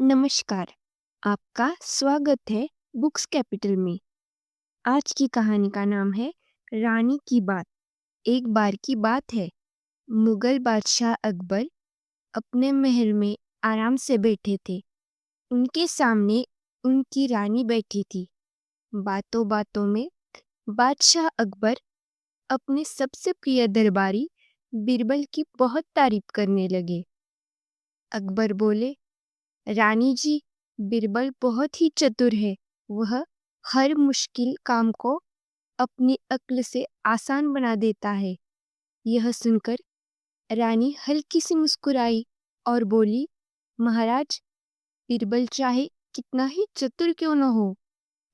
नमस्कार। आपका स्वागत है बुक्स कैपिटल में। आज की कहानी का नाम है रानी की बात। एक बार की बात है, मुगल बादशाह अकबर अपने महल में आराम से बैठे थे। उनके सामने उनकी रानी बैठी थी। बातों बातों में बादशाह अकबर अपने सबसे प्रिय दरबारी बीरबल की बहुत तारीफ करने लगे। अकबर बोले, रानी जी, बीरबल बहुत ही चतुर है। वह हर मुश्किल काम को अपनी अक्ल से आसान बना देता है। यह सुनकर रानी हल्की सी मुस्कुराई और बोली, महाराज, बीरबल चाहे कितना ही चतुर क्यों न हो,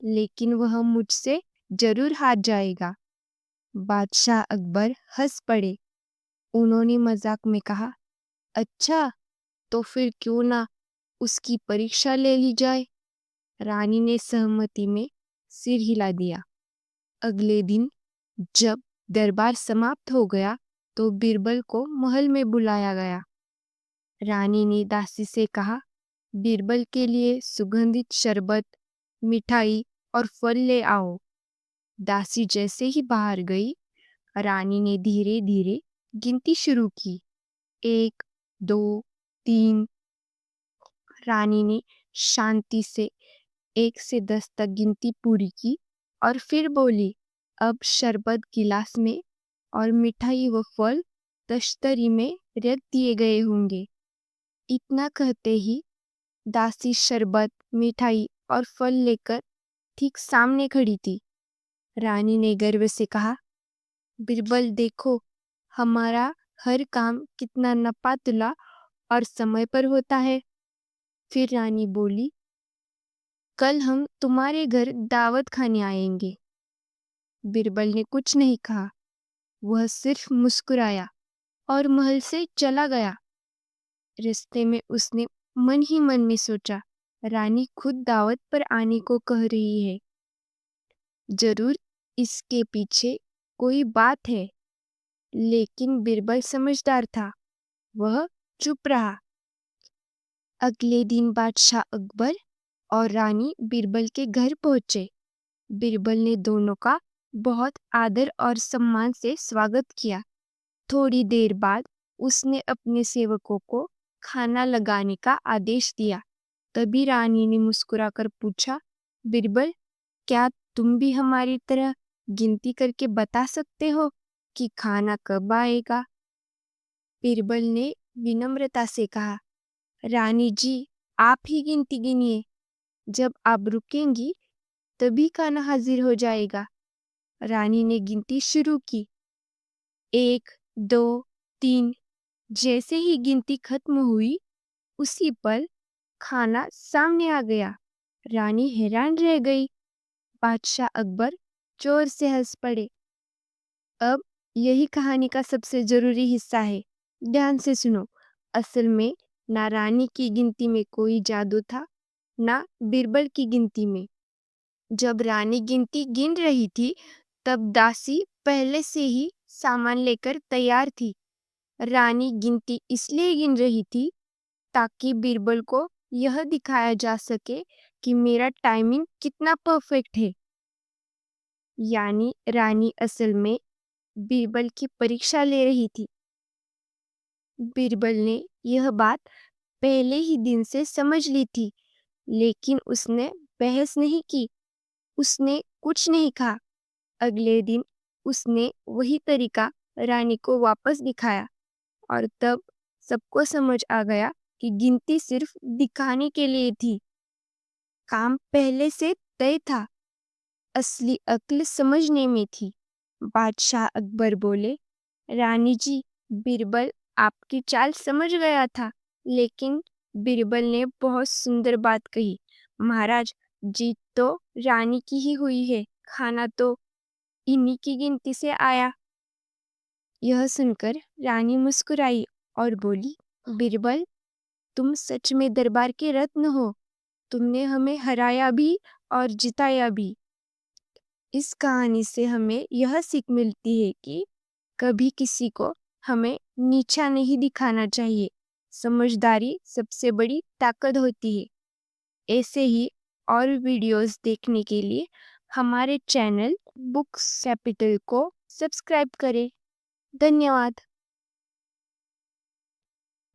लेकिन वह मुझसे जरूर हार जाएगा। बादशाह अकबर हंस पड़े। उन्होंने मजाक में कहा, अच्छा, तो फिर क्यों ना उसकी परीक्षा ले ली जाए। रानी ने सहमति में सिर हिला दिया। अगले दिन जब दरबार समाप्त हो गया तो बीरबल को महल में बुलाया गया। रानी ने दासी से कहा, बीरबल के लिए सुगंधित शरबत, मिठाई और फल ले आओ। दासी जैसे ही बाहर गई, रानी ने धीरे धीरे गिनती शुरू की। 1, 2, 3। रानी ने शांति से 1 से 10 तक गिनती पूरी की और फिर बोली, अब शरबत गिलास में और मिठाई व फल तश्तरी में रख दिए गए होंगे। इतना कहते ही दासी शरबत, मिठाई और फल लेकर ठीक सामने खड़ी थी। रानी ने गर्व से कहा, बीरबल देखो, हमारा हर काम कितना नपातुला और समय पर होता है। फिर रानी बोली, कल हम तुम्हारे घर दावत खाने आएंगे। बीरबल ने कुछ नहीं कहा। वह सिर्फ मुस्कुराया और महल से चला गया। रास्ते में उसने मन ही मन में सोचा, रानी खुद दावत पर आने को कह रही है। जरूर इसके पीछे कोई बात है। लेकिन बीरबल समझदार था। वह चुप रहा। अगले दिन बादशाह अकबर और रानी बीरबल के घर पहुंचे। बीरबल ने दोनों का बहुत आदर और सम्मान से स्वागत किया। थोड़ी देर बाद उसने अपने सेवकों को खाना लगाने का आदेश दिया। तभी रानी ने मुस्कुराकर पूछा, बीरबल, क्या तुम भी हमारी तरह गिनती करके बता सकते हो कि खाना कब आएगा? बीरबल ने विनम्रता से कहा, रानी जी, आप ही गिनती गिनिए। जब आप रुकेंगी तभी खाना हाजिर हो जाएगा। रानी ने गिनती शुरू की। 1, 2, 3। जैसे ही गिनती खत्म हुई, उसी पल खाना सामने आ गया। रानी हैरान रह गई। बादशाह अकबर जोर से हंस पड़े। अब यही कहानी का सबसे जरूरी हिस्सा है। ध्यान से सुनो। असल में ना रानी की गिनती में कोई जादू था, ना बीरबल की गिनती में। जब रानी गिनती गिन रही थी, तब दासी पहले से ही सामान लेकर तैयार थी। रानी गिनती इसलिए गिन रही थी ताकि बीरबल को यह दिखाया जा सके कि मेरा टाइमिंग कितना परफेक्ट है। यानी रानी असल में बीरबल की परीक्षा ले रही थी। बीरबल ने यह बात पहले ही दिन से समझ ली थी, लेकिन उसने बहस नहीं की। उसने कुछ नहीं कहा। अगले दिन उसने वही तरीका रानी को वापस दिखाया और तब सबको समझ आ गया कि गिनती सिर्फ दिखाने के लिए थी। काम पहले से तय था। असली अक्ल समझने में थी। बादशाह अकबर बोले, रानी जी, बीरबल आपकी चाल समझ गया था, लेकिन बीरबल ने बहुत सुंदर बात कही। महाराज, जीत तो रानी की ही हुई है, खाना तो इन्हीं की गिनती से आया। यह सुनकर रानी मुस्कुराई और बोली, बीरबल, तुम सच में दरबार के रत्न हो। तुमने हमें हराया भी और जिताया भी। इस कहानी से हमें यह सीख मिलती है कि कभी किसी को हमें नीचा नहीं दिखाना चाहिए। समझदारी सबसे बड़ी ताकत होती है। ऐसे ही और वीडियोस देखने के लिए हमारे चैनल बुक्स कैपिटल को सब्सक्राइब करें। धन्यवाद।